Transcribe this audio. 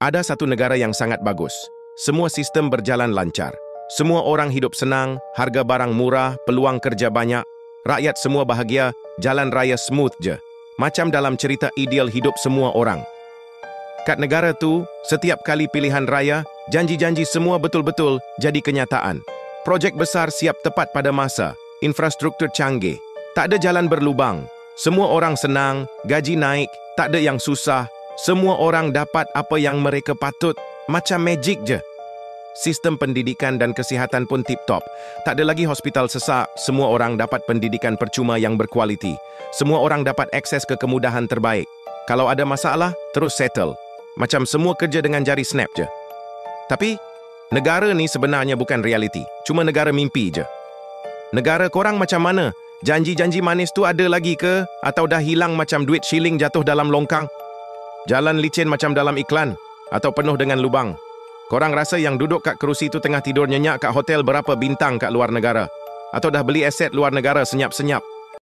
Ada satu negara yang sangat bagus. Semua sistem berjalan lancar. Semua orang hidup senang, harga barang murah, peluang kerja banyak. Rakyat semua bahagia, jalan raya smooth je. Macam dalam cerita ideal hidup semua orang. Kat negara tu, setiap kali pilihan raya, janji-janji semua betul-betul jadi kenyataan. Projek besar siap tepat pada masa, infrastruktur canggih. Tak ada jalan berlubang. Semua orang senang, gaji naik, tak ada yang susah. Semua orang dapat apa yang mereka patut. Macam magic je. Sistem pendidikan dan kesihatan pun tip-top. Tak ada lagi hospital sesak. Semua orang dapat pendidikan percuma yang berkualiti. Semua orang dapat akses ke kemudahan terbaik. Kalau ada masalah, terus settle. Macam semua kerja dengan jari snap je. Tapi, negara ni sebenarnya bukan realiti. Cuma negara mimpi je. Negara korang macam mana? Janji-janji manis tu ada lagi ke? Atau dah hilang macam duit shilling jatuh dalam longkang? Jalan licin macam dalam iklan? Atau penuh dengan lubang? Korang rasa yang duduk kat kerusi tu tengah tidur nyenyak kat hotel berapa bintang kat luar negara? Atau dah beli aset luar negara senyap-senyap?